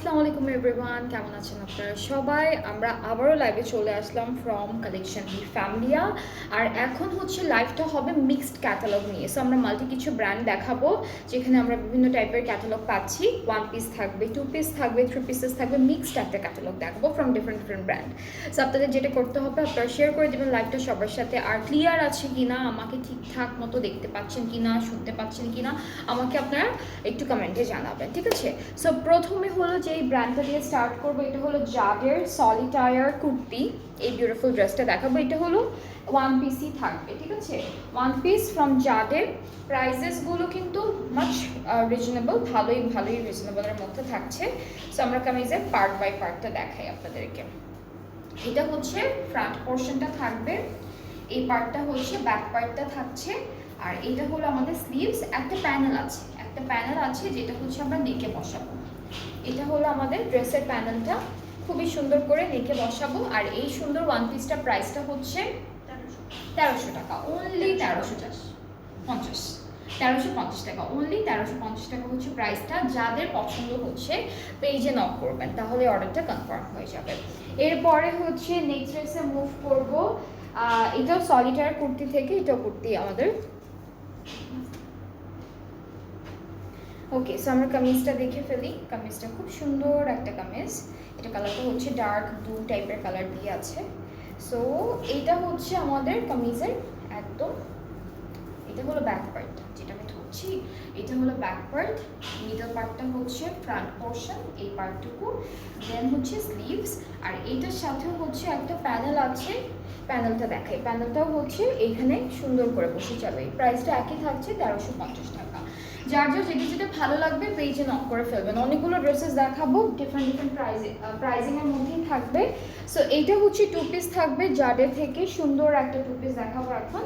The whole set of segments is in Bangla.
আসসালামু আলাইকুম এভরিওয়ান, কেমন আছেন আপনারা সবাই? আমরা আবারও লাইভে চলে আসলাম ফ্রম কালেকশন বি ফ্যামিলিয়া। আর এখন হচ্ছে লাইভটা হবে মিক্সড ক্যাটালগ নিয়ে। সো আমরা মাল্টি কিছু ব্র্যান্ড দেখাবো, যেখানে আমরা বিভিন্ন টাইপের ক্যাটালগ পাচ্ছি। 1 পিস থাকবে, 2 পিস থাকবে, 3 পিসেস থাকবে, মিক্সড একটা ক্যাটালগ দেখাবো ফ্রম ডিফারেন্ট ব্র্যান্ড। সো আপনাদের যেটা করতে হবে, আপনারা শেয়ার করে দেবেন লাইভটা সবার সাথে। আর ক্লিয়ার আছে কিনা, আমাকে ঠিকঠাক মতো দেখতে পাচ্ছেন কিনা, শুনতে পাচ্ছেন কিনা, আমাকে আপনারা একটু কমেন্টে জানাবেন, ঠিক আছে? সো প্রথমে হলো যে এই ব্র্যান্ডটা দিয়ে স্টার্ট করবো, এটা হলো জাডের সলিটায়ার কুর্তি। এই বিউটিফুল ড্রেসটা দেখাবো, এটা হলো 1 পিসই থাকবে, ঠিক আছে? 1 পিস ফ্রম জাডের। প্রাইসেসগুলো কিন্তু মাচ রিজনেবল, ভালোই রিজনেবলের মধ্যে থাকছে। সো আমরা কামিজের পার্ট বাই পার্টটা দেখাই আপনাদেরকে। এটা হচ্ছে ফ্রন্ট পোর্শনটা থাকবে, এই পার্টটা হচ্ছে ব্যাক পার্টটা থাকছে, আর এটা হলো আমাদের স্লিভস। একটা প্যানেল আছে যেটা হচ্ছে আমরা নেকে বসাবো। এটা হলো আমাদের ড্রেসের প্যানেলটা, খুবই সুন্দর করে নেকে বসাবো। আর এই সুন্দর 1 পিসটা প্রাইসটা হচ্ছে 1300 টাকা, অনলি 1350 টাকা, অনলি 1350 টাকা হচ্ছে প্রাইসটা। যাদের পছন্দ হচ্ছে পেজে নক করবেন, তাহলে অর্ডারটা কনফার্ম হয়ে যাবে। এরপরে হচ্ছে নেক্সট ড্রেসে মুভ করবো। এটাও সলিটায়ার কুর্তি থেকে, এটাও কুর্তি আমাদের। ওকে, সো আমরা কামিজটা দেখে ফেলি। কামিজটা খুব সুন্দর একটা কামিজ। এটা কালারটা হচ্ছে ডার্ক ব্লু টাইপের কালার দিয়ে আছে। সো এইটা হচ্ছে আমাদের কামিজের একদম, এটা হলো ব্যাক পার্ট, যেটা আমি ধরছি এটা হলো ব্যাক পার্ট। মিডল পার্টটা হচ্ছে ফ্রন্ট পোর্শন, এই পার্টটুকু। দেন হচ্ছে স্লিভস, আর এইটার সাথেও হচ্ছে একটা প্যানেল আছে। প্যানেলটা দেখাই, প্যানেলটাও হচ্ছে এইখানে সুন্দর করে বসে যাবে। প্রাইসটা একই থাকছে 1350 টাকা। যার যেটা ভালো লাগবে পেজে নক করে ফেলবেন। অনেকগুলো ড্রেসেস দেখাবো, ডিফারেন্ট প্রাইজিংয়ের মধ্যেই থাকবে। সো এইটা হচ্ছে 2 পিস থাকবে জাডের থেকে, সুন্দর একটা 2 পিস দেখাবো এখন।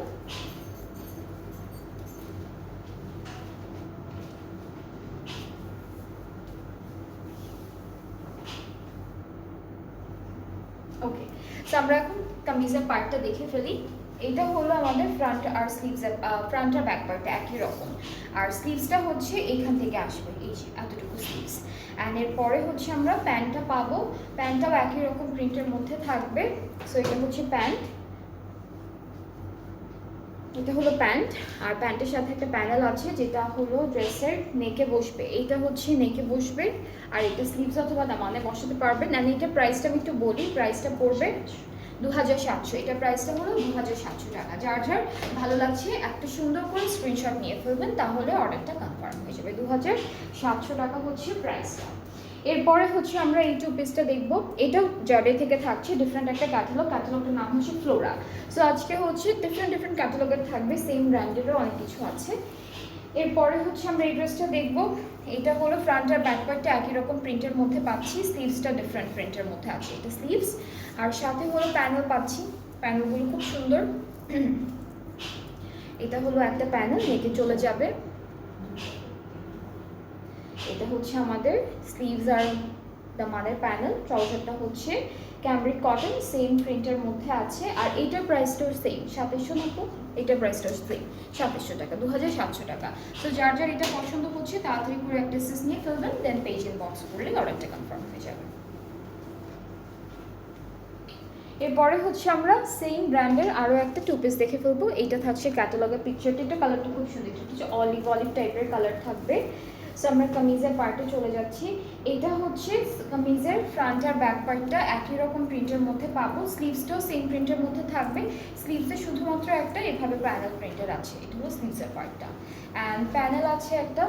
ওকে, সো আমরা এখন কামিজের পার্টটা দেখে ফেলি। এটা হলো আমাদের ফ্রন্ট আর স্লিভসের, ফ্রন্ট আর ব্যাক পার্টটা একই রকম। আর স্লিভসটা হচ্ছে এইখান থেকে আসবে, এই যে এতটুকু স্লিভস। অ্যান্ড এরপরে হচ্ছে আমরা প্যান্টটা পাবো, প্যান্টটাও একই রকম প্রিন্টের মধ্যে থাকবে। সো এটা হচ্ছে প্যান্ট, এটা হলো প্যান্ট। আর প্যান্টের সাথে একটা প্যানেল আছে, যেটা হলো ড্রেসের নেকে বসবে। এইটা হচ্ছে নেকে বসবে, আর এটা স্লিভস অথবা দামানে বসাতে পারবেন। অ্যান্ড এইটার প্রাইসটা আমি একটু বলি, প্রাইসটা পড়বে 2700। এটা প্রাইসটা হলো 2700 টাকা। যার ভালো লাগছে একটা সুন্দর করে স্ক্রিনশট নিয়ে ফেলবেন, তাহলে অর্ডারটা কনফার্ম হয়ে যাবে। 2700 টাকা হচ্ছে প্রাইসটা। এরপরে হচ্ছে আমরা এই 2 পিসটা দেখবো। এটাও জাডে থেকে থাকছে, ডিফারেন্ট একটা ক্যাটালগটার নাম হচ্ছে ফ্লোরা। সো আজকে হচ্ছে ডিফারেন্ট ক্যাটালগের থাকবে, সেম ব্র্যান্ডেরও অনেক কিছু আছে। এরপরে হচ্ছে আমরা এই ড্রেসটা দেখবো। এটা হলো ফ্রন্ট আর ব্যাক পার্টটা একই রকম প্রিন্টের মধ্যে পাচ্ছি, স্লিভসটা ডিফারেন্ট প্রিন্টের মধ্যে আছে। এটা স্লিভস, আর সাথে হলো প্যানেল পাচ্ছি। প্যানেলগুলো খুব সুন্দর। এটা হলো একটা প্যানেল, নেকে চলে যাবে। এটা হচ্ছে আমাদের স্লিভস আর দামানের প্যানেল। ট্রাউজারটা হচ্ছে ক্যামব্রিক কটন, সেম প্রিন্টের মধ্যে আছে। আর এইটার প্রাইসটাও সেম 2700 মতো। এটার প্রাইসটাও সেম 2700 টাকা, 2700 টাকা। তো যার এটা পছন্দ হচ্ছে তাড়াতাড়ি করে একটা ড্রেস নিয়ে ফেলবেন, দেন পেজ ইনবক্স করলে অর্ডারটা কনফার্ম হয়ে যাবে। এরপরে হচ্ছে আমরা সেম ব্র্যান্ডের আরও একটা 2 পিস দেখে ফেলবো। এইটা থাকছে ক্যাটালগের পিকচারটা, এটা কালারটা খুব সুন্দর, এটা হচ্ছে অলিভ টাইপের কালার থাকবে। সো আমরা কামিজের পার্টে চলে যাচ্ছি। এটা হচ্ছে কামিজের ফ্রন্ট আর ব্যাক পার্টটা একই রকম প্রিন্টের মধ্যে পাবো। স্লিভসটাও সেম প্রিন্টের মধ্যে থাকবে। স্লিভসে শুধুমাত্র একটা এভাবে প্যানেল প্রিন্টের আছে, এটা হলো স্লিভসের পার্টটা। অ্যান্ড প্যানেল আছে একটা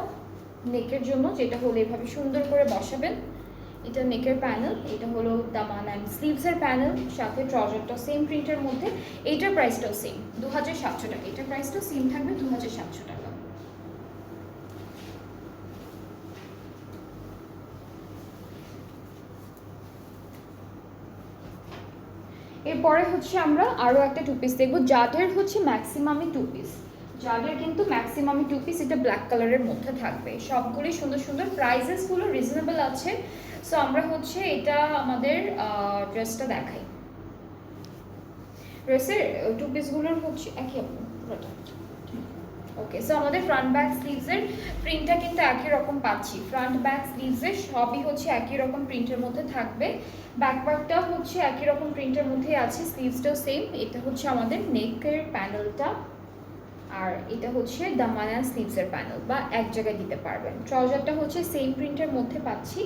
নেকের জন্য, যেটা হলো এভাবে সুন্দর করে বসাবেন। এটা নেকের প্যানেল, এটা হলো দামান অ্যান্ড স্লিভসের প্যানেল, সাথে ট্রাউজারটা সেম প্রিন্টের মধ্যে। এইটার প্রাইসটাও সেম 2700 টাকা। এটার প্রাইসটাও সেম থাকবে 2700 টাকা। এরপরে হচ্ছে আমরা আরও একটা 2 পিস দেখবো। জাডের হচ্ছে ম্যাক্সিমামই 2 পিস, জাডের কিন্তু ম্যাক্সিমামই 2 পিস। এটা ব্ল্যাক কালারের মধ্যে থাকবে, সবগুলোই সুন্দর সুন্দর, প্রাইসেসগুলো রিজনেবল আছে। সো আমরা হচ্ছে এটা আমাদের ড্রেসটা দেখাই। ড্রেসের 2 পিসগুলোর হচ্ছে একই পুরোটা। ওকে, সো আমাদের ফ্রন্ট ব্যাক স্লিভসের প্রিন্টটা কিন্তু একই রকম পাচ্ছি। ফ্রন্ট ব্যাক স্লিভসের সবই হচ্ছে একই রকম প্রিন্টের মধ্যে থাকবে। ব্যাক পার্টটাও হচ্ছে একই রকম প্রিন্টের মধ্যেই আছে, স্লিভসটাও সেম। এটা হচ্ছে আমাদের নেকের প্যানেলটা, আর এটা হচ্ছে দামানা স্লিভসের প্যানেল, বা এক জায়গায় দিতে পারবেন। ট্রাউজারটা হচ্ছে সেম প্রিন্টের মধ্যে পাচ্ছি,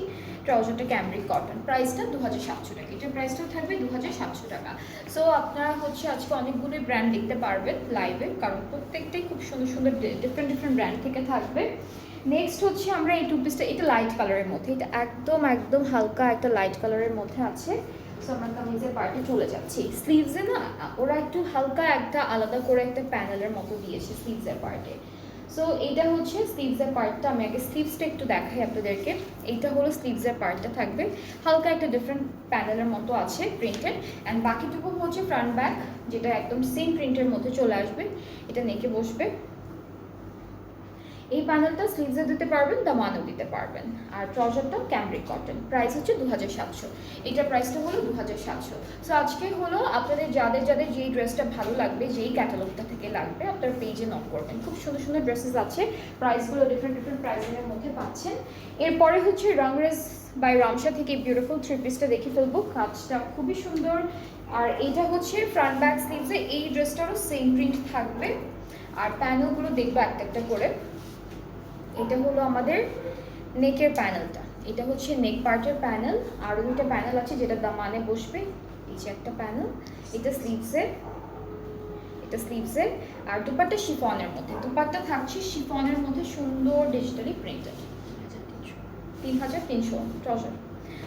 ট্রাউজারটা ক্যামব্রিক কটন, প্রাইসটা 2700 টাকা। এটার প্রাইসটাও থাকবে 2700 টাকা। সো আপনারা হচ্ছে আজকে অনেকগুলো ব্র্যান্ড দেখতে পারবেন লাইভে, কারণ প্রত্যেকটাই খুব সুন্দর সুন্দর ডিফারেন্ট ডিফারেন্ট ব্র্যান্ড থেকে থাকবে। নেক্সট হচ্ছে আমরা এই টু পিসটা, এটা লাইট কালারের মধ্যে, এটা একদম একদম হালকা একটা লাইট কালারের মধ্যে আছে। সো আমরা কামিজের পার্টে চলে যাচ্ছি। স্লিভসে না ওরা একটু হালকা একটা আলাদা করে একটা প্যানেলের মতো দিয়েছে স্লিভসের পার্টে। সো এইটা হচ্ছে স্লিভসের পার্টটা। আমি আগে স্লিভসটা একটু দেখাই আপনাদেরকে। এইটা হলো স্লিভসের পার্টটা, থাকবে হালকা একটা ডিফারেন্ট প্যানেলের মতো আছে প্রিন্টেড, অ্যান্ড বাকিটুকু হচ্ছে ফ্রন্ট ব্যাক, যেটা একদম সেম প্রিন্টের মধ্যে চলে আসবে। এটা নেকে বসবে। এই প্যানেলটা স্লিভসে দিতে পারবেন, দামানও দিতে পারবেন। আর ট্রাউজারটা ক্যামব্রিক কটন, প্রাইস হচ্ছে 2700। এটার প্রাইসটা হলো 2700। সো আজকে হলো আপনাদের যাদের যাদের যেই ড্রেসটা ভালো লাগবে, যেই ক্যাটালগটা থেকে লাগবে, আপনার পেজে নক করবেন। খুব সুন্দর সুন্দর ড্রেসেস আছে, প্রাইসগুলো ডিফারেন্ট ডিফারেন্ট প্রাইসের মধ্যে পাচ্ছেন। এরপরে হচ্ছে রংরেজ বাই রামসা থেকে বিউটিফুল থ্রি পিসটা দেখে ফেলবো। কাজটা খুবই সুন্দর। আর এইটা হচ্ছে ফ্রন্ট ব্যাক স্লিভসে, এই ড্রেসটারও সেম প্রিন্ট থাকবে। আর প্যানেলগুলো দেখবো একটা একটা করে। এটা হলো আমাদের নেকের প্যানেলটা, এটা হচ্ছে নেক পার্টের প্যানেল। আরও দুটো প্যানেল আছে যেটা দামানে বসবে। এই যে একটা প্যানেল, এটা স্লিভসের, এটা স্লিভসের। আর দুপাট্টা শিফনের মধ্যে, দুপাট্টা থাকছে শিফনের মধ্যে সুন্দর ডিজিটালি প্রিন্টেড। 3300 ট্রাউজার,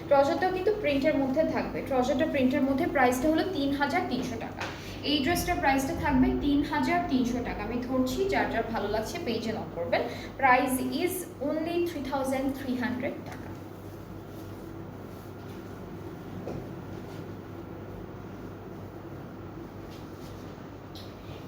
ট্রাউজারটাও কিন্তু প্রিন্টের মধ্যে থাকবে। ট্রাউজারটা প্রিন্টের মধ্যে, প্রাইসটা হলো 3300 টাকা। এই ড্রেসটার প্রাইসটা থাকবে 3300 টাকা। আমি ধরছি, যার যার ভালো লাগছে পেজে নক করবেন। প্রাইস ইজ অনলি 3300 টাকা।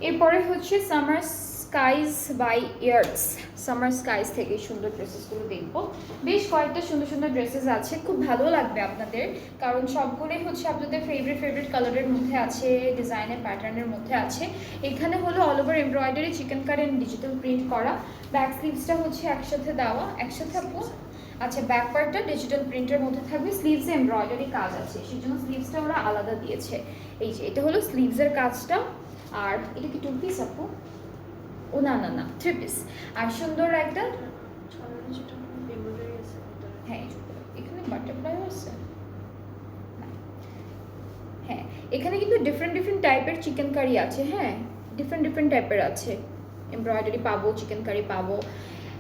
এরপরে হচ্ছে summer skies by years. Summer skies থেকে সুন্দর ড্রেসেসগুলো দেখবো। বেশ কয়েকটা সুন্দর সুন্দর ড্রেসেস আছে, খুব ভালো লাগবে আপনাদের, কারণ সবগুলোই হচ্ছে আপনাদের ফেভারিট ফেভারিট কালারের মধ্যে আছে, ডিজাইনের প্যাটার্নের মধ্যে আছে। এখানে হলো all over embroidery, chikankari and digital print করা। ব্যাক স্লিভসটা হচ্ছে একসাথে দেওয়া, একসাথে আপু। আচ্ছা, ব্যাক পার্টটা ডিজিটাল প্রিন্টের মধ্যে থাকবে, স্লিভসে এমব্রয়ডারি কাজ আছে, সেই জন্য স্লিভসটা ওরা আলাদা দিয়েছে। এই যে এটা হলো স্লিভসের কাজটা। আর এটা কি টু পিস আপু? ও না না না, থ্রি পিস। আর সুন্দর একটা, হ্যাঁ এখানে বাটারফ্লাই আছে। হ্যাঁ, এখানে কিন্তু ডিফারেন্ট ডিফারেন্ট টাইপের চিকেন কারি আছে। হ্যাঁ, ডিফারেন্ট ডিফারেন্ট টাইপের আছে, এমব্রয়ডারি পাবো, চিকেন কারি পাবো।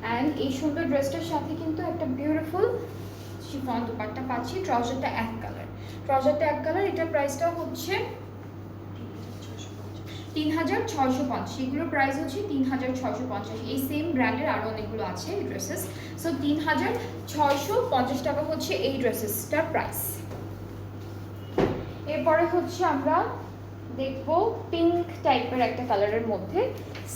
অ্যান্ড এই সুন্দর ড্রেসটার সাথে কিন্তু একটা বিউটিফুল শিফন দুপাট্টা পাচ্ছি। ট্রাউজারটা এক কালার, ট্রাউজারটা এক কালার। এটার প্রাইসটা হচ্ছে 3650। এগুলোর প্রাইস হচ্ছে 3650। এই সেম ব্র্যান্ডের আরও অনেকগুলো আছে ড্রেসেস। সো 3650 টাকা হচ্ছে এই ড্রেসেসটার প্রাইস। এরপরে হচ্ছে আমরা দেখবো পিঙ্ক টাইপের একটা কালারের মধ্যে,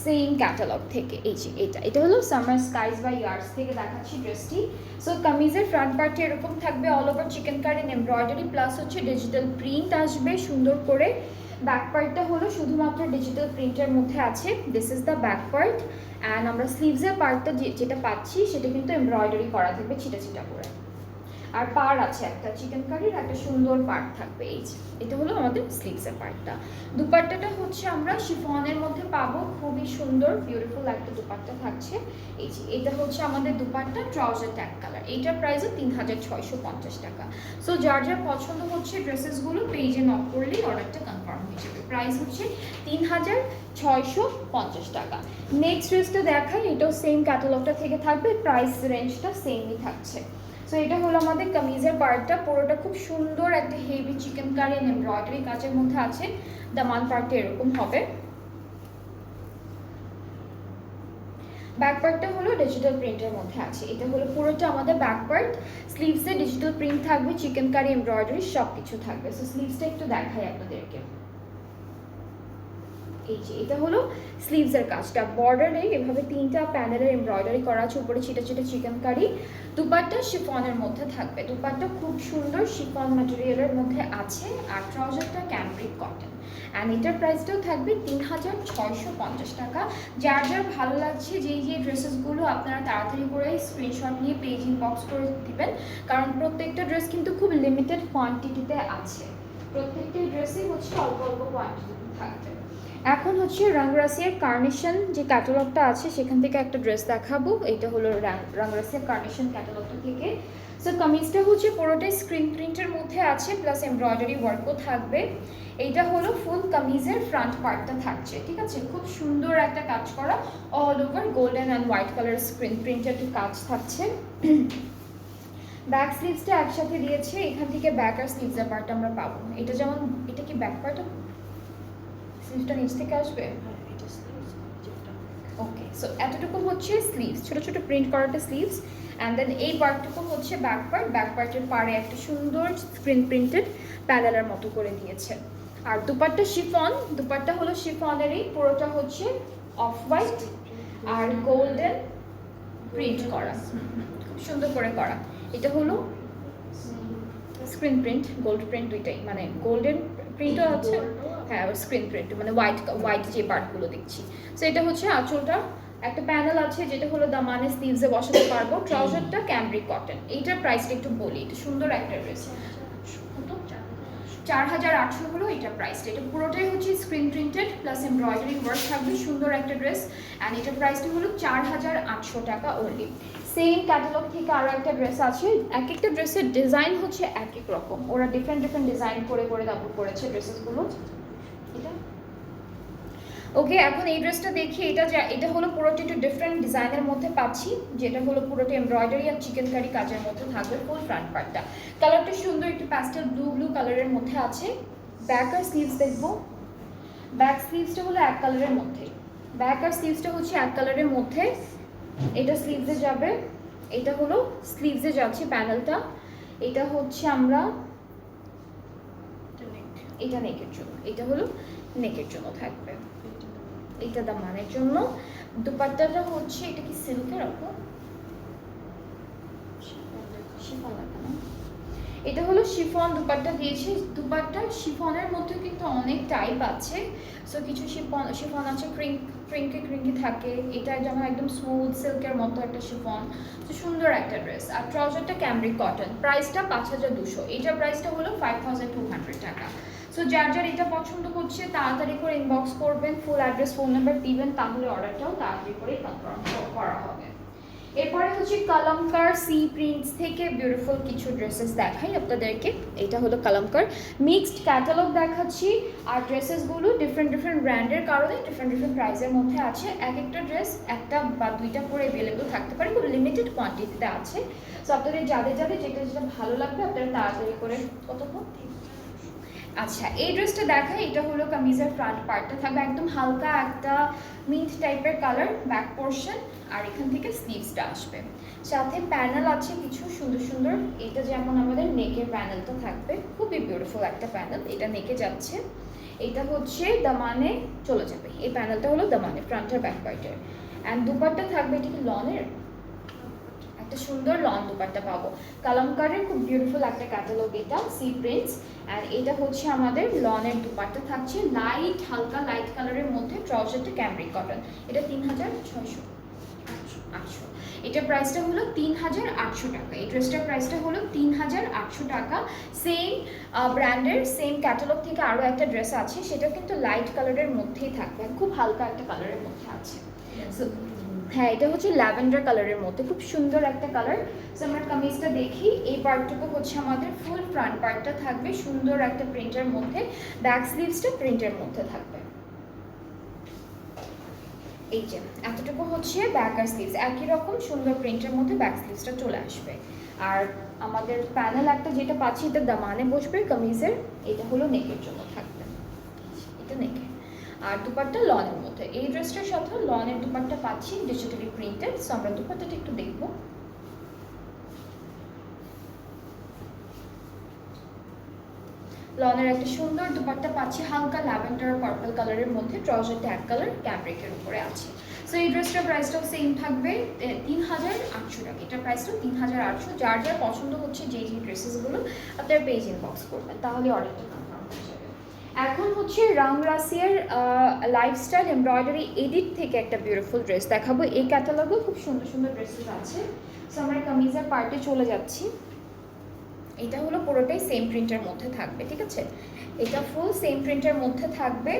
সেম ক্যাটালগ থেকে। এই যে এটা হলো সামার স্কাইজ বাই ইয়ার্স থেকে দেখাচ্ছি ড্রেসটি। সো কামিজের ফ্রন্ট পার্টে এরকম থাকবে, all over chikankari embroidery, plus হচ্ছে ডিজিটাল প্রিন্ট আসবে সুন্দর করে। ব্যাক পার্টটা হলো শুধুমাত্র ডিজিটাল প্রিন্টের মধ্যে আছে। This is the back part. And আমরা স্লিভসের পার্টটা যেটা পাচ্ছি সেটা কিন্তু এমব্রয়ডারি করা থাকবে ছিটা ছিটা করে। আর পার আছে একটা চিকেন কারির, একটা সুন্দর পার্ট থাকবে। এই যে এটা হলো আমাদের স্লিভসের পার্টটা। দুপাট্টাটা হচ্ছে আমরা শিফনের মধ্যে পাবো, খুবই সুন্দর বিউটিফুল একটা দুপাট্টা থাকছে। এই যে এটা হচ্ছে আমাদের দুপাট্টা, ট্রাউজার ট্যাগ কালার। এইটার প্রাইসও 3650 টাকা। সো যার যার পছন্দ হচ্ছে ড্রেসেসগুলো পেজে নক করলেই অর্ডারটা কনফার্ম হয়ে যাবে। প্রাইস হচ্ছে 3650 টাকা। নেক্সট ড্রেসটা দেখাই, এটাও সেম ক্যাটালগটা থেকে থাকবে, প্রাইস রেঞ্জটা সেমই থাকছে। সো এটা হলো আমাদের কামিজের পার্টটা, পুরোটা খুব সুন্দর একটা heavy chikankari and embroidery কাজের মধ্যে আছে। দামান পার্টটা এরকম হবে। ব্যাক পার্টটা হলো ডিজিটাল প্রিন্টের মধ্যে আছে। এটা হলো পুরোটা আমাদের ব্যাক পার্ট। স্লিভসে ডিজিটাল প্রিন্ট থাকবে, চিকেন কারি এমব্রয়ডারি সব কিছু থাকবে। সো স্লিভসটা একটু দেখাই আপনাদেরকে। এই যে এটা হলো স্লিভসের কাজটা, বর্ডারে এভাবে 3টা প্যানেলের এমব্রয়ডারি করা আছে, উপরে ছিটে ছিটে চিকেনকারি। দুপাট্টা শিফনের মধ্যে থাকবে, দুপাট্টা খুব সুন্দর শিফন ম্যাটেরিয়ালের মধ্যে আছে, আর ট্রাউজারটা ক্যামব্রিক কটন। অ্যান্ড এটার প্রাইসটাও থাকবে 3650 টাকা। যার যার ভালো লাগছে যেই যে ড্রেসেসগুলো আপনারা তাড়াতাড়ি করে স্ক্রিনশট নিয়ে পেজ ইনবক্স করে দিবেন, কারণ প্রত্যেকটা ড্রেস কিন্তু খুব লিমিটেড কোয়ান্টিটিতে আছে, প্রত্যেকটা ড্রেসই হচ্ছে অল্প অল্প কোয়ান্টিটিতে থাকবে। এখন হচ্ছে রংরাসিয়ার কার্নেশন যে ক্যাটালগটা আছে সেখান থেকে একটা ড্রেস দেখাবো। এটা হলো রংরাসিয়ার কার্নেশন ক্যাটালগটা থেকে। সো কামিজটা হচ্ছে পুরোটাই স্ক্রিন প্রিন্টের মধ্যে আছে, প্লাস এমব্রয়ডারি ওয়ার্কও থাকবে। এইটা হলো ফুল কামিজের ফ্রন্ট পার্টটা থাকছে, ঠিক আছে, খুব সুন্দর একটা কাজ করা, all over golden and white colour screen প্রিন্টের কাজ থাকছে। ব্যাক স্লিভসটা একসাথে দিয়েছে, এখান থেকে ব্যাক আর স্লিভসের পার্টটা আমরা পাবো। এটা যেমন, এটা কি ব্যাক পার্ট, স্লিভসটা নিচ থেকে আসবে। ওকে, সো এতটুকু হচ্ছে স্লিভস, ছোট ছোট প্রিন্ট করাটা স্লিভস, অ্যান্ড দেন এই পার্টটুকু হচ্ছে ব্যাক পার্ট। ব্যাক পার্টের পাড়ে একটা সুন্দর স্ক্রিন প্রিন্টেড প্যানেলের মতো করে দিয়েছে। আর দুপাট্টা শিফন, দুপাট্টা হলো শিফনেরই, পুরোটা হচ্ছে অফ হোয়াইট আর গোল্ডেন প্রিন্ট করা, খুব সুন্দর করে করা। এটা হলো স্ক্রিন প্রিন্ট, গোল্ড প্রিন্ট দুইটাই, মানে গোল্ডেন প্রিন্টও আছে, হ্যাঁ স্ক্রিন প্রিন্ট মানে হোয়াইট যে পার্টগুলো দেখছি। সো এটা হচ্ছে আঁচলটা, একটা প্যানেল আছে যেটা হলো দামানে স্লিভসে বসাতে পারবো। ট্রাউজারটা ক্যামব্রিক কটন। এইটার প্রাইসটা একটু বলি, এটা সুন্দর একটা ড্রেস, 4800 হলো এটা প্রাইসটা। এটা পুরোটাই হচ্ছে screen printed plus embroidery work থাকবে, সুন্দর একটা ড্রেস। অ্যান্ড এটার প্রাইসটা হলো 4800 টাকা অনলি। সেম ক্যাটালগ থেকে আরও একটা ড্রেস আছে, এক একটা ড্রেসের ডিজাইন হচ্ছে এক এক রকম, ওরা ডিফারেন্ট ডিফারেন্ট ডিজাইন করে করে তারপর করেছে ড্রেসেসগুলো। এটা ওকে, এখন এই ড্রেসটা দেখি, এটা হলো পুরোটা একটু ডিফারেন্ট ডিজাইনের মধ্যে পাচ্ছি, যেটা হলো পুরোটা এমব্রয়ডারি আর চিকেনকারি কাজের মধ্যে থাকবে ফুল ফ্রন্ট পার্টটা। কালারটা সুন্দর, একটু প্যাস্টেল ব্লু কালারের মধ্যে আছে। ব্যাক আর স্লিভস দেখবো, ব্যাক স্লিভসটা হলো এক কালারের মধ্যে, ব্যাক আর স্লিভসটা হচ্ছে এক কালারের মধ্যে। এটা স্লিভসে যাবে, এটা হলো স্লিভসে যাচ্ছে প্যানেলটা। এটা হচ্ছে আমরা, এটা নেকের জন্য, এটা হলো নেকের জন্য থাকবে, এটা দামানের জন্য। দুপাট্টাটা হচ্ছে, এটা কি সিল্কের ওপর, শিফন না, এটা হলো শিফন দুপাট্টা দিয়েছে। দুপাট্টা শিফনের মধ্যে কিন্তু অনেক টাইপ আছে। সো কিছু শিফন আছে ক্রিঙ্কি থাকে, এটা যেমন একদম স্মুথ সিল্কের মতো একটা শিফন। তো সুন্দর একটা ড্রেস। আর ট্রাউজারটা ক্যামব্রিক কটন, প্রাইসটা 5200, এইটার প্রাইসটা হলো 5200 টাকা। সো যার যার এটা পছন্দ হচ্ছে তাড়াতাড়ি করে ইনবক্স করবেন, ফুল অ্যাড্রেস ফোন নাম্বার দিবেন, তাহলে অর্ডারটাও তাড়াতাড়ি করে কনফার্ম করা হবে। এরপরে হচ্ছে কালামকার সি প্রিন্টস থেকে বিউটিফুল কিছু ড্রেসেস দেখাই আপনাদেরকে। এটা হলো কালামকার মিক্সড ক্যাটালগ দেখাচ্ছি, আর ড্রেসেসগুলো ডিফারেন্ট ব্র্যান্ডের কারণে ডিফারেন্ট প্রাইসের মধ্যে আছে। এক একটা ড্রেস একটা বা দুইটা করে অ্যাভেলেবল থাকতে পারে, খুব লিমিটেড কোয়ান্টিটিতে আছে। সো আপনাদের যাদের যেটা ভালো লাগবে আপনারা তাড়াতাড়ি করে কত। আচ্ছা, এই ড্রেসটা দেখাই, এটা হলো কামিজের ফ্রন্ট পার্টটা থাকবে একদম হালকা একটা মিন্ট টাইপের কালার, ব্যাক পোর্শন, আর এখান থেকে স্লিভসটা আসবে, সাথে প্যানেল আছে কিছু সুন্দর। এটা যেমন আমাদের নেকের প্যানেলটা থাকবে, খুবই বিউটিফুল একটা প্যানেল, এটা নেকে যাচ্ছে। এটা হচ্ছে দামানে চলে যাবে, এই প্যানেলটা হলো দামানে ফ্রন্ট আর ব্যাক পার্টের। অ্যান্ড দুপাট্টা থাকবে, এটা কি লনের, একটা সুন্দর লন দুপাট্টা পাবো। কালামকারের খুব বিউটিফুল একটা ক্যাটালগ এটা, সি প্রিন্টস। অ্যান্ড এটা হচ্ছে আমাদের লনের দুপাট্টা থাকছে হালকা লাইট কালারের মধ্যে। ট্রাউজারটা ক্যামব্রিক কটন, এটা 3600, এটার প্রাইসটা হলো 3800 টাকা। এই ড্রেসটার প্রাইসটা হলো 3800 টাকা। সেম ব্র্যান্ডের সেম ক্যাটালগ থেকে আরও একটা ড্রেস আছে, সেটা কিন্তু লাইট কালারের মধ্যেই থাকবে, খুব হালকা একটা কালারের মধ্যে আছে। সো হ্যাঁ, এটা হচ্ছে ল্যাভেন্ডার কালারের মধ্যে, খুব সুন্দর একটা কালার। সো আমরা কামিজটা দেখি, এই পার্টটুকু হচ্ছে আমাদের ফুল ফ্রন্ট পার্টটা থাকবে সুন্দর একটা প্রিন্টের মধ্যে, ব্যাক স্লিভসটা প্রিন্টের মধ্যে থাকবে। এই যে এতটুকু হচ্ছে ব্যাক আর স্লিভস, একই রকম সুন্দর প্রিন্টের মধ্যে ব্যাক স্লিভসটা চলে আসবে। আর আমাদের প্যানেল একটা যেটা পাচ্ছি এটা দামানে বসবে কামিজের, এটা হলো নেকের জন্য থাকবে, এটা নেকে। আর দুপাট্টা লনের মধ্যে, এই ড্রেসটার সাথে লনের দুপাট্টা পাচ্ছি ডিজিটালি প্রিন্টেড। সো আমরা দুপাট্টাটা একটু দেখবো। লনের একটা সুন্দর দুপাট্টা পাচ্ছি হালকা ল্যাভেন্ডার পার্পল কালারের মধ্যে, ট্রাউজারটা এক কালার ক্যামব্রেকের উপরে আছে। সো এই ড্রেসটার প্রাইসটাও সেম থাকবে 3800 টাকা। এটার প্রাইসটাও 3800। যার যার পছন্দ হচ্ছে যেই ড্রেসেসগুলো আপনারা পেজ ইনবক্স করবেন, তাহলে অর্ডারটা কনফার্ম হয়ে যাবে। এখন হচ্ছে রাংরাসিয়ার লাইফস্টাইল এমব্রয়ডারি এডিট থেকে একটা বিউটিফুল ড্রেস দেখাবো। এই ক্যাটালগেও খুব সুন্দর সুন্দর ড্রেসেস আছে। সো আমরা কামিজের পার্টে চলে যাচ্ছি। এটা হলো পুরোটাই সেম প্রিন্টের মধ্যে থাকবে, ঠিক আছে? এটা ফুল সেম প্রিন্টের মধ্যে থাকবে।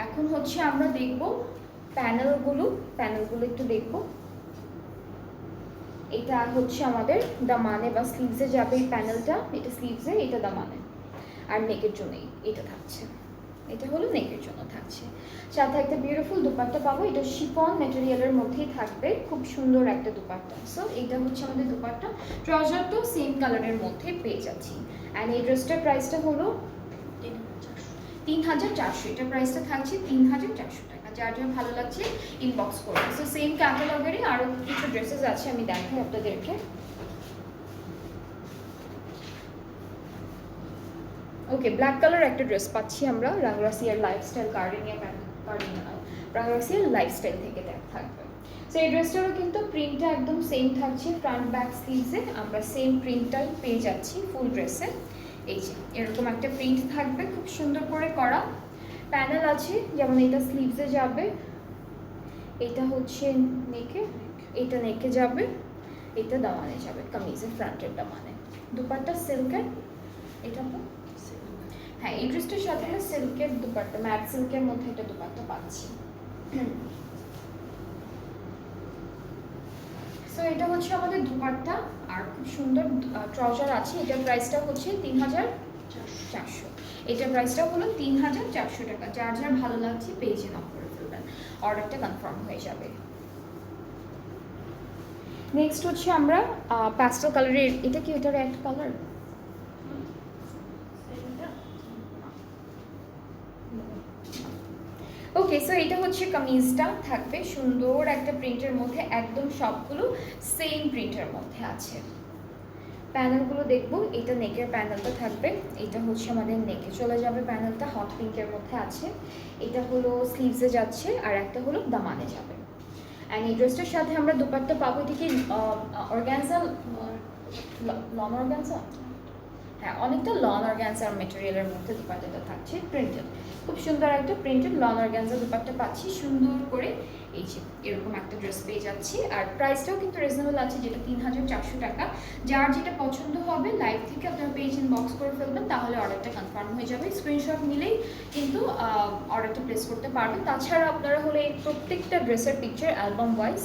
এখন হচ্ছে আমরা দেখব প্যানেলগুলো একটু দেখব। এটা হচ্ছে আমাদের দামানে বা স্লিভসে যাবে এই প্যানেলটা, এটা স্লিভসে, এটা দামানে, আর নেকের জন্যই এটা থাকছে। এটা হলো নেকের জন্য থাকছে। সাথে একটা বিউটিফুল দুপাট্টা পাবো, এটা শিফন ম্যাটেরিয়ালের মধ্যেই থাকবে, খুব সুন্দর একটা দুপাট্টা। সো এটা হচ্ছে আমাদের দুপাট্টা। ট্রাউজারটাও সেম কালারের মধ্যে পেয়ে যাচ্ছি। অ্যান্ড এই ড্রেসটার প্রাইসটা হলো 3400। এটার প্রাইসটা থাকছে 3400 টাকা। যার যার ভালো লাগছে ইনবক্স করবেন। সো সেম ক্যাটালগেরই আরও কিছু ড্রেসেস আছে, আমি দেখাই আপনাদেরকে। ওকে, ব্ল্যাক কালার একটা ড্রেস পাচ্ছি আমরা রাংরাসিয়ার লাইফস্টাইল রাংরাসিয়ার লাইফস্টাইল থেকে থাকবে। সো এই ড্রেসটারও কিন্তু প্রিন্টটা একদম সেম থাকছে, ফ্রন্ট ব্যাক স্লিভসে আমরা সেম প্রিন্টটাই পেয়ে যাচ্ছি ফুল ড্রেসে। এই যে এরকম একটা প্রিন্ট থাকবে, খুব সুন্দর করে করা প্যানেল আছে, যেমন এটা স্লিভসে যাবে, এটা হচ্ছে নেকে, এটা নেকে যাবে, এটা দামানে যাবে, কামিজের ফ্রন্টের দামানে। দুপাট্টা সিল্কের, এটা তো হ্যাঁ এই ড্রেসটার সাথে আমরা সিল্কের দুপাট্টা, ম্যাট সিল্কের মধ্যে একটা দুপাট্টা পাচ্ছি। সো এটা হচ্ছে আমাদের দুপাট্টা, আর খুব সুন্দর ট্রাউজার আছে। এটার প্রাইসটা হচ্ছে 3400। এটার প্রাইসটা হলো 3400 টাকা। যার যার ভালো লাগছে পেজে নক করে ফেলবেন, অর্ডারটা কনফার্ম হয়ে যাবে। নেক্সট হচ্ছে আমরা প্যাস্টেল কালারের, এটা কি এটার একটা কালার? ওকে, সো এটা হচ্ছে কামিজটা থাকবে সুন্দর একটা প্রিন্টের মধ্যে, একদম সবগুলো সেম প্রিন্টের মধ্যে আছে। প্যানেলগুলো দেখবো। এটা নেকের প্যানেলটা থাকবে, এটা হচ্ছে আমাদের নেকে চলে যাবে প্যানেলটা, হট পিঙ্কের মধ্যে আছে। এটা হলো স্লিভসে যাচ্ছে, আর একটা হলো দামানে যাবে। অ্যান্ড এই ড্রেসটার সাথে আমরা দুপাট্টা পাবো। এটা কি অর্গানজা, লন অর্গানজা? হ্যাঁ, অনেকটা লন অর্গানজার মেটেরিয়ালের মধ্যে দুপাট্টাটা থাকছে, প্রিন্টেড, খুব সুন্দর একটা প্রিন্টেড লন অর্গানজা দুপাট্টা পাচ্ছি সুন্দর করে। এই যে এরকম একটা ড্রেস পেয়ে যাচ্ছি, আর প্রাইসটাও কিন্তু রিজনেবল আছে, যেটা 3400 টাকা। যার যেটা পছন্দ হবে লাইভ থেকে আপনারা পেজ ইনবক্স করে ফেলবেন, তাহলে অর্ডারটা কনফার্ম হয়ে যাবে। স্ক্রিনশট নিলেই কিন্তু অর্ডারটা প্লেস করতে পারবেন। তাছাড়া আপনারা হলে প্রত্যেকটা ড্রেসের পিকচার অ্যালবাম ওয়াইজ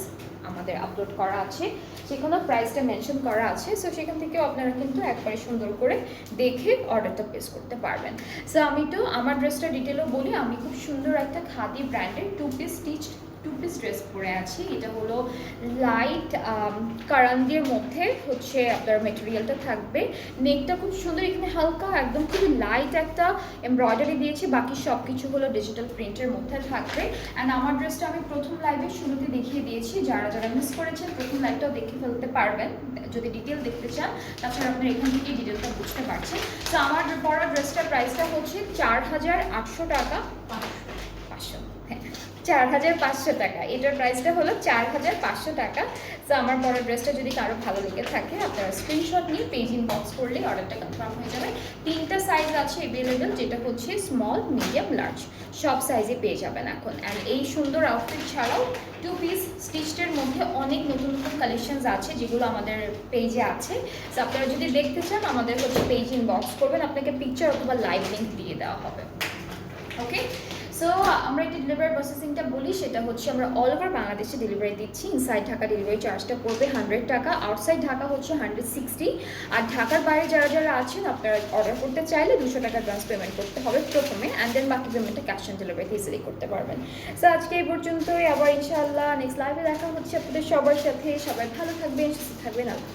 আমাদের আপলোড করা আছে, সেখানে প্রাইসটা মেনশন করা আছে। সো সেখান থেকেও আপনারা কিন্তু একবারে সুন্দর করে দেখে অর্ডারটা প্লেস করতে পারবেন। সো আমি তো আমার ড্রেসটা ডিটেলও বলি। আমি খুব সুন্দর একটা খাদি ব্র্যান্ডের টু পিস ড্রেস পরে আছি। এটা হলো লাইট কারান্দির মধ্যে হচ্ছে আপনার মেটেরিয়ালটা থাকবে। নেকটা খুব সুন্দর, এখানে হালকা একদম খুবই লাইট একটা এমব্রয়ডারি দিয়েছি, বাকি সব কিছু হলো ডিজিটাল প্রিন্টের মধ্যে থাকবে। অ্যান্ড আমার ড্রেসটা আমি প্রথম লাইভে শুরুতে দেখিয়ে দিয়েছি, যারা যারা মিস করেছেন প্রথম লাইভটাও দেখে ফেলতে পারবেন যদি ডিটেল দেখতে চান। তাছাড়া আপনার এখান থেকে ডিটেলটা বুঝতে পারছেন। তো আমার পরা ড্রেসটার প্রাইসটা হচ্ছে 4800 টাকা, 4500 টাকা। এটার প্রাইসটা হলো 4500 টাকা। তো আমার পরা ড্রেসটা যদি কারো ভালো লেগে থাকে আপনারা স্ক্রিনশট নিয়ে পেজ ইনবক্স করলেই অর্ডারটা কনফার্ম হয়ে যাবে। 3টা সাইজ আছে অ্যাভেলেবেল, যেটা হচ্ছে স্মল, মিডিয়াম, লার্জ, সব সাইজে পেয়ে যাবেন এখন। অ্যান্ড এই সুন্দর আউটফিট ছাড়াও টু পিস স্টিচের মধ্যে অনেক নতুন নতুন কালেকশনস আছে, যেগুলো আমাদের পেজে আছে। তো আপনারা যদি দেখতে চান আমাদের হচ্ছে পেজ ইনবক্স করবেন, আপনাকে পিকচার অথবা লাইভ লিঙ্ক দিয়ে দেওয়া হবে। ওকে, সো আমরা এটা ডেলিভারি প্রসেসিংটা বলি, সেটা হচ্ছে আমরা অল ওভার বাংলাদেশে ডেলিভারি দিচ্ছি। ইনসাইড ঢাকা ডেলিভারি চার্জটা পড়বে 100 টাকা, আউটসাইড ঢাকা হচ্ছে 160। আর ঢাকার বাইরে যারা যারা আছেন আপনারা অর্ডার করতে চাইলে 200 টাকা অ্যাডভান্স পেমেন্ট করতে হবে প্রথমে, অ্যান্ড দেন বাকি পেমেন্টটা ক্যাশ অন ডেলিভারিতে ইজিলি করতে পারবেন। সো আজকে এই পর্যন্তই, আবার ইনশাআল্লাহ নেক্সট লাইভে দেখা হচ্ছে আপনাদের সবার সাথে। সবাই ভালো থাকবেন, সুস্থ থাকবেন। আল্লাহ।